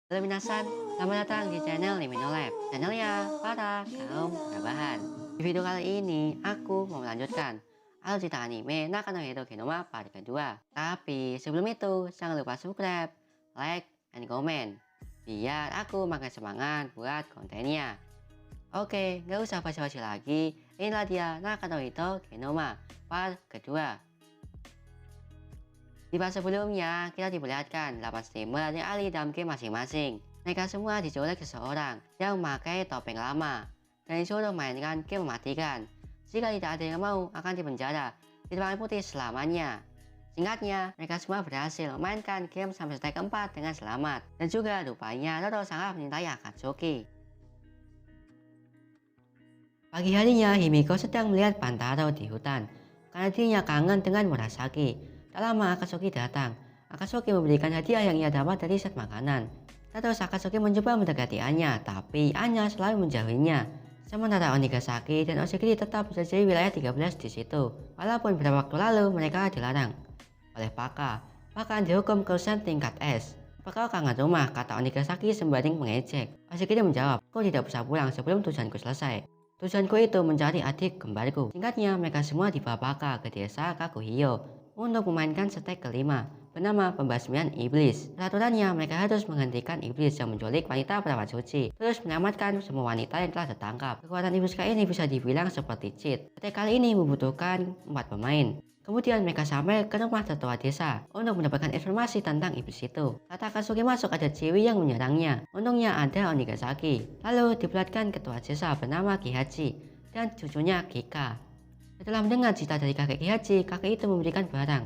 Halo minasan, selamat datang di channel Liminolab, channelnya para kaum rebahan. Di video kali ini, aku mau melanjutkan alur cerita anime Naka no Hero Genoma part kedua. Tapi sebelum itu, jangan lupa subscribe, like, and comment, biar aku makin semangat buat kontennya. Oke, nggak usah basa-basi lagi, inilah dia Naka no Hero Genoma part kedua. Di part sebelumnya, kita diperlihatkan 8 streamer yang ahli dalam game masing-masing. Mereka semua diculik seseorang yang memakai topeng lama dan disuruh mainkan game mematikan. Jika tidak ada yang mau, akan dipenjara di ruangan putih selamanya. Singkatnya, mereka semua berhasil memainkan game sampai stage 4 dengan selamat. Dan juga rupanya Roro sangat menyintai Akatsuki. Pagi harinya, Himiko sedang melihat Pantaro di hutan karena dirinya kangen dengan Murasaki. Tak lama Akatsuki datang. Akatsuki memberikan hadiah yang ia dapat dari set makanan. Terus Akatsuki mencoba mendekati Anya, tapi Anya selalu menjauhinya. Sementara Onigasaki dan Oshikiri tetap menjajah wilayah 13 di situ. Walaupun beberapa waktu lalu mereka dilarang oleh Paka. Bahkan dihukum kelulusan tingkat S. Apakah kau kangen rumah? Kata Onigasaki sembari mengejek. Oshikiri menjawab, kau tidak bisa pulang sebelum tujuanku selesai. Tujuanku itu mencari adik kembarku. Singkatnya, mereka semua dibawa Paka ke desa Kakuhio untuk memainkan stage kelima bernama pembasmian iblis. Peraturannya, mereka harus menghentikan iblis yang menculik wanita perawat suci, terus menyelamatkan semua wanita yang telah tertangkap. Kekuatan iblis kali ini bisa dibilang seperti cheat. Stage kali ini membutuhkan 4 pemain. Kemudian mereka sampai ke rumah tetua desa untuk mendapatkan informasi tentang iblis itu. Saat Akatsuki masuk, ada cewek yang menyerangnya. Untungnya ada Onigasaki. Lalu diperlihatkan ketua desa bernama Kihachi dan cucunya Kika. Setelah mendengar cerita dari kakek Kihachi, kakek itu memberikan barang.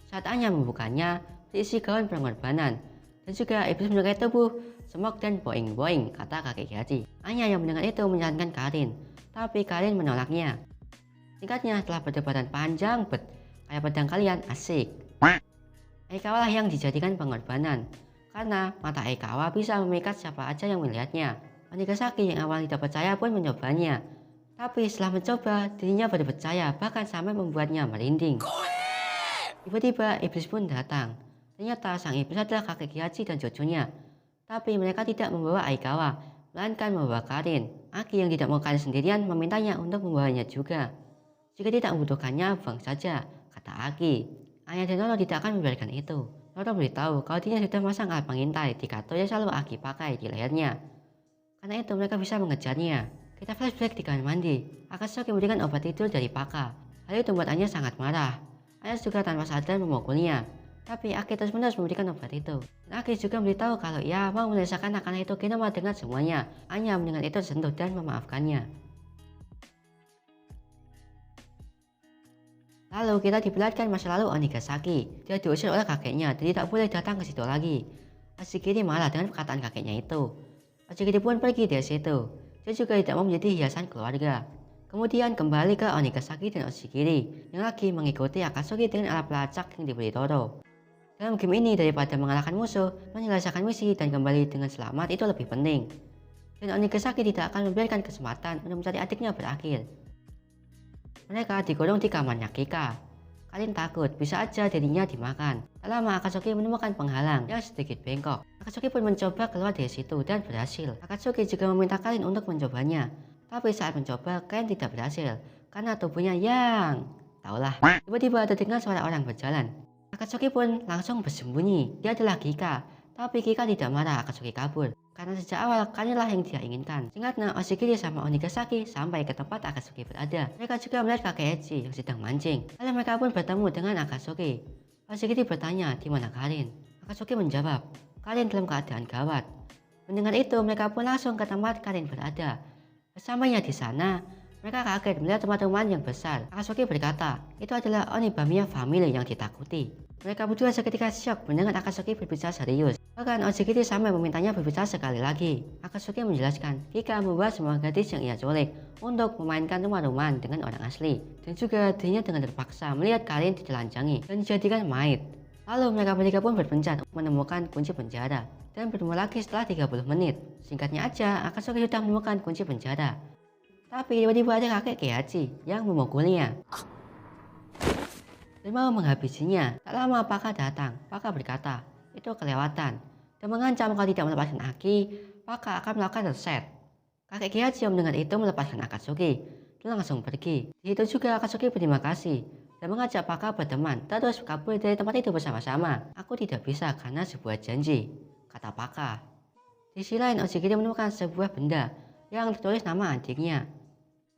Saat Anya membukanya, berisi gaun pengorbanan. Dan juga iblis menyukai tubuh, semok dan boing-boing, kata kakek Kihachi. Anya yang mendengar itu menyarankan Karin, tapi Karin menolaknya. Singkatnya, setelah perdebatan panjang, kayak pedang kalian asik. Aikawa lah yang dijadikan pengorbanan, karena mata Aikawa bisa memikat siapa aja yang melihatnya. Onigasaki yang awalnya tidak percaya pun menyobanya. Tapi setelah mencoba, dirinya baru percaya, bahkan sampai membuatnya merinding. Tiba-tiba iblis pun datang. Ternyata sang iblis adalah kakek Kihachi dan cucunya. Tapi mereka tidak membawa Aikawa, melainkan membawa Karin. Aki yang tidak mau Karin sendirian memintanya untuk membawanya juga. Jika tidak membutuhkannya, buang saja, kata Aki. Anya dan Roro tidak akan membiarkan itu. Roro beritahu kalau dirinya sudah masang alat pengintai di kartu yang selalu Aki pakai di lehernya. Karena itu mereka bisa mengejarnya. Kita flashback di kamar mandi. Akatsuki memberikan obat tidur dari Paka. Hal itu membuat Anya sangat marah. Anya juga tanpa sadar memukulnya. Tapi Aki terus-menerus memberikan obat itu. Dan Aki juga memberitahu kalau ia mau menyelesaikan anak itu Genoma dengan semuanya. Anya mendengar itu tersentuh dan memaafkannya. Lalu kita diperlihatkan masa lalu Onigasaki. Dia diusir oleh kakeknya dan tidak boleh datang ke situ lagi. Oshikiri marah dengan perkataan kakeknya itu. Oshikiri pun pergi dari situ. Dia juga tidak mau menjadi hiasan keluarga. Kemudian kembali ke Onigasaki dan Oshikiri yang lagi mengikuti Akatsuki dengan alat pelacak yang diberi Toro. Dalam game ini, daripada mengalahkan musuh, menyelesaikan misi dan kembali dengan selamat itu lebih penting. Dan Onigasaki tidak akan membiarkan kesempatan untuk mencari adiknya berakhir. Mereka dikurung di kamarnya Kika. Karin takut bisa aja dirinya dimakan. Tak lama Akatsuki menemukan penghalang yang sedikit bengkok. Akatsuki pun mencoba keluar dari situ dan berhasil. Akatsuki juga meminta Karin untuk mencobanya. Tapi saat mencoba, Karin tidak berhasil karena tubuhnya yang... Taulah. Tiba-tiba terdengar suara orang berjalan. Akatsuki pun langsung bersembunyi. Dia adalah Kika. Tapi Kika tidak marah Akatsuki kabur. Karena sejak awal Karin lah yang dia inginkan. Singkatnya, Oshikiri sama Onigasaki sampai ke tempat Akatsuki berada. Mereka juga melihat kakek Echi yang sedang mancing. Lalu mereka pun bertemu dengan Akatsuki. Oshikiri bertanya, di mana Karin? Akatsuki menjawab, Karin dalam keadaan gawat. Mendengar itu, mereka pun langsung ke tempat Karin berada. Bersamanya di sana, mereka kaget melihat tempat rumah yang besar. Akatsuki berkata, itu adalah Onibamiya family yang ditakuti. Mereka berdua seketika syok mendengar Akatsuki berbicara serius. Bahkan Oshikiri sampai memintanya berbicara sekali lagi. Akatsuki menjelaskan, Kika membawa semua gadis yang ia culik untuk memainkan rumah-rumahan dengan orang asli. Dan juga dirinya dengan terpaksa melihat Karin ditelanjangi dan dijadikan maid. Lalu mereka bertiga pun berpencar menemukan kunci penjara. Dan bertemu lagi setelah 30 menit. Singkatnya aja, Akatsuki sudah menemukan kunci penjara. Tapi tiba-tiba ada kakek Kihachi yang memukulnya dan mau menghabisinya. Tak lama Paka datang. Paka berkata, itu kelewatan. dan mengancam kalau tidak melepaskan Aki, maka akan melakukan reset. Kakek Kihachi mendengar itu melepaskan Akatsuki dan langsung pergi. Di situ juga Akatsuki berterima kasih dan mengajak Paka berteman terus kabur dari tempat itu bersama-sama. Aku tidak bisa karena sebuah janji, kata Paka. Di sisi lain, Oshigiri menemukan sebuah benda yang tertulis nama adiknya.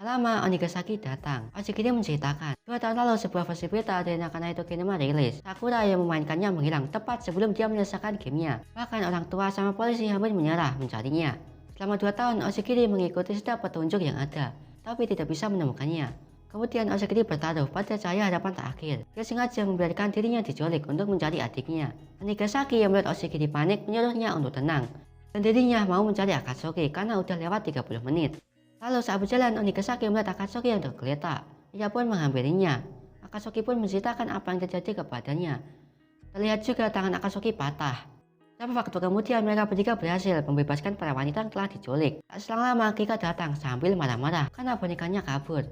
Lama Onigasaki datang. Oshigiri menceritakan 2 tahun lalu sebuah versi berita dari Nakana itu Kinema rilis. Sakura yang memainkannya menghilang tepat sebelum dia menyelesaikan gamenya. Bahkan orang tua sama polisi hampir menyerah mencarinya. Selama 2 tahun, Oshigiri mengikuti setiap petunjuk yang ada, tapi tidak bisa menemukannya. Kemudian Oshigiri bertaruh pada cahaya harapan terakhir. Dia sengaja membiarkan dirinya diculik untuk mencari adiknya. Onigasaki yang melihat Oshigiri panik menyuruhnya untuk tenang. Dan dirinya mau mencari Akatsuki karena udah lewat 30 menit. Lalu saat berjalan, Onigasaki melihat Akatsuki yang tergeletak. Ia pun menghampirinya. Akatsuki pun menceritakan apa yang terjadi kepadanya. Terlihat juga tangan Akatsuki patah. Beberapa waktu kemudian mereka bertiga berhasil membebaskan para wanita yang telah diculik. Tak selang lama Kika datang sambil marah-marah karena bonekanya kabur.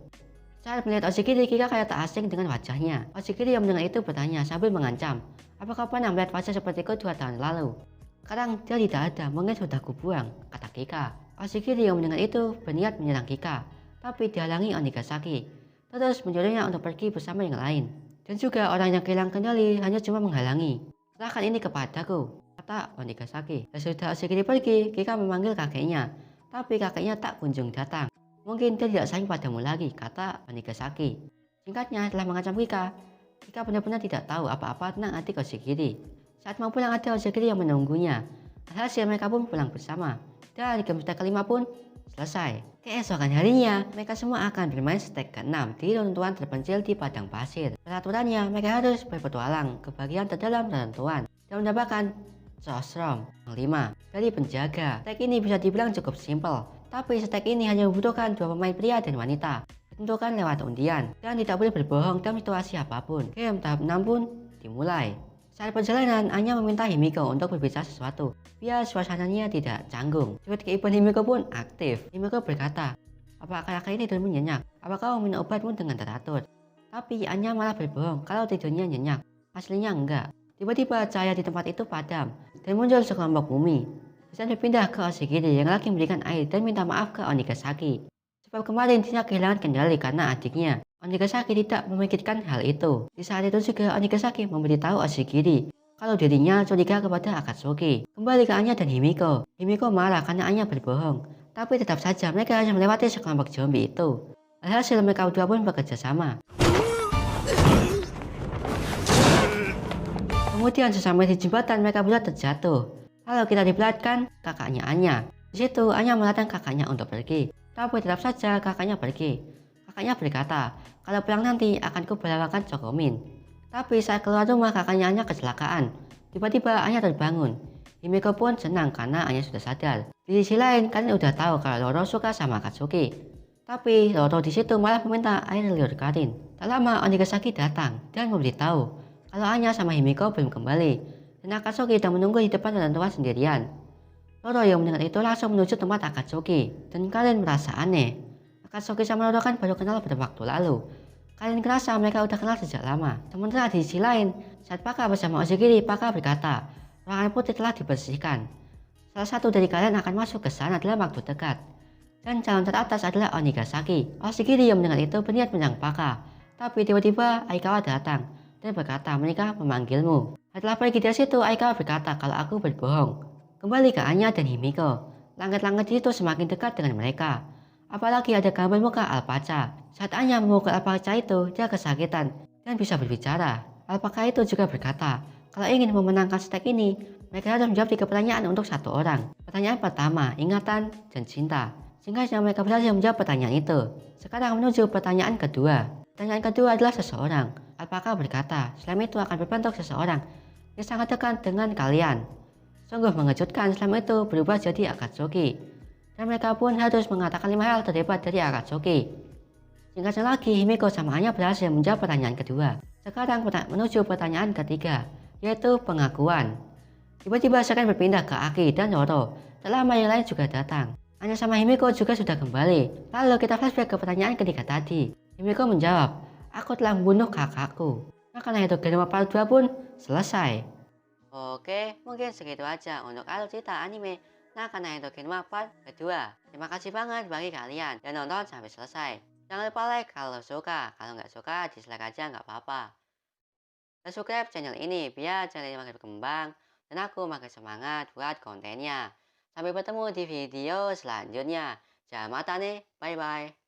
Saat melihat Oshigiri, Kika kayak tak asing dengan wajahnya. Oshigiri yang mendengar itu bertanya sambil mengancam, apakah pernah melihat wajah sepertiku 2 tahun lalu? Sekarang dia tidak ada, mungkin sudah kubuang, kata Kika. Oshigiri yang mendengar itu berniat menyerang Kika, tapi dihalangi Onigasaki. Terus menyuruhnya untuk pergi bersama yang lain. Dan juga orang yang kehilangan kendali hanya cuma menghalangi. Serahkan ini kepadaku, kata Onigasaki. Sesudah Oshigiri pergi, Kika memanggil kakeknya, tapi kakeknya tak kunjung datang. Mungkin dia tidak sayang padamu lagi, kata Onigasaki. Singkatnya, setelah mengancam Kika, Kika benar-benar tidak tahu apa-apa tentang adik Oshigiri. Saat mau pulang ada Oshigiri yang menunggunya. Alhasil mereka pun pulang bersama. Dan game stek kelima pun selesai. Keesokan harinya, mereka semua akan bermain stek ke-6 di reruntuhan terpencil di padang pasir. Peraturannya, mereka harus berpetualang ke bagian terdalam reruntuhan dan mendapatkan Sosrom yang 5 dari penjaga. Stek ini bisa dibilang cukup simpel, tapi stek ini hanya membutuhkan 2 pemain pria dan wanita. Ditentukan lewat undian dan tidak boleh berbohong dalam situasi apapun. Game tahap 6 pun dimulai. Saat perjalanan, Anya meminta Himiko untuk berbicara sesuatu, biar suasananya tidak canggung. Sweet kehidupan Himiko pun aktif. Himiko berkata, apakah kakak ini tidurmu nyenyak? Apakah kau minum obatmu dengan teratur? Tapi Anya malah berbohong kalau tidurnya nyenyak. Aslinya enggak. Tiba-tiba cahaya di tempat itu padam, dan muncul sekelompok bumi. Pesan berpindah ke Oshigiri yang lagi memberikan air dan minta maaf ke Onigasaki. Sebab kemarin dia kehilangan kendali karena adiknya. Onigasaki tidak memikirkan hal itu. Di saat itu juga Onigasaki memberitahu Oshigiri kalau dirinya curiga kepada Akatsuki. Kembali ke Anya dan Himiko. Himiko marah karena Anya berbohong, tapi tetap saja mereka harus melewati sekelompok zombie itu. Alhasil mereka berdua pun bekerja sama. Kemudian sesampai di jembatan mereka berdua terjatuh. Lalu kita diperlihatkan kakaknya Anya. Di situ Anya melarang kakaknya untuk pergi, tapi tetap saja kakaknya pergi. Kakaknya berkata, kalau pulang nanti akan kubawakan Cokomin. Tapi saat keluar rumah kakaknya Anya kecelakaan. Tiba-tiba Anya terbangun. Himiko pun senang karena Anya sudah sadar. Di sisi lain, kalian udah tahu kalau Roro suka sama Akatsuki. Tapi Roro di situ malah meminta air liur karin. Tak lama Onigasaki datang dan memberitahu kalau Anya sama Himiko belum kembali. Dan Akatsuki sedang menunggu di depan reruntuhan sendirian. Roro yang mendengar itu langsung menuju tempat Akatsuki. Dan kalian merasa aneh. Akatsuki sama Roro kan baru kenal beberapa waktu lalu. Kalian kerasa mereka udah kenal sejak lama. Sementara di sisi lain, saat Paka bersama Oshigiri, Paka berkata, ruangan putih telah dibersihkan. Salah satu dari kalian akan masuk ke sana dalam waktu dekat. Dan calon teratas adalah Onigasaki. Oshigiri yang mendengar itu berniat menyerang Paka. Tapi tiba-tiba Aikawa datang dan berkata mereka memanggilmu. Setelah pergi dari situ, Aikawa berkata kalau aku berbohong. Kembali ke Anya dan Himiko. Langit-langit itu semakin dekat dengan mereka. Apalagi ada gambar muka Alpaca. Saat Anya memukul Alpaca itu, dia kesakitan dan bisa berbicara. Alpaca itu juga berkata, kalau ingin memenangkan stek ini, mereka harus menjawab 3 pertanyaan untuk 1 orang. Pertanyaan pertama, ingatan dan cinta. Singkatnya mereka berhasil menjawab pertanyaan itu. Sekarang menuju pertanyaan kedua. Pertanyaan kedua adalah seseorang. Alpaca berkata, slime itu akan berbentuk seseorang yang sangat dekat dengan kalian. Sungguh mengejutkan, slime itu berubah jadi Akatsuki. Dan mereka pun harus mengatakan 5 hal terhebat dari Akatsuki. Singkatnya lagi, Himiko sama Anya berhasil menjawab pertanyaan kedua. Sekarang menuju pertanyaan ketiga, yaitu pengakuan. Tiba-tiba seakan berpindah ke Aki dan Roro. Tak lama yang lain juga datang. Anya sama Himiko juga sudah kembali. Lalu kita flashback ke pertanyaan ketiga tadi. Himiko menjawab, aku telah membunuh kakakku. Nah, karena itu Genoma Part 2 pun selesai. Oke, mungkin segitu aja untuk alur cerita anime Nakana Edo Genwa part kedua. Terima kasih banget bagi kalian yang nonton sampai selesai. Jangan lupa like kalau suka, kalau nggak suka dislike aja nggak apa-apa. Dan subscribe channel ini biar channel ini makin berkembang dan aku makin semangat buat kontennya. Sampai bertemu di video selanjutnya. Jangan mata nih, bye bye.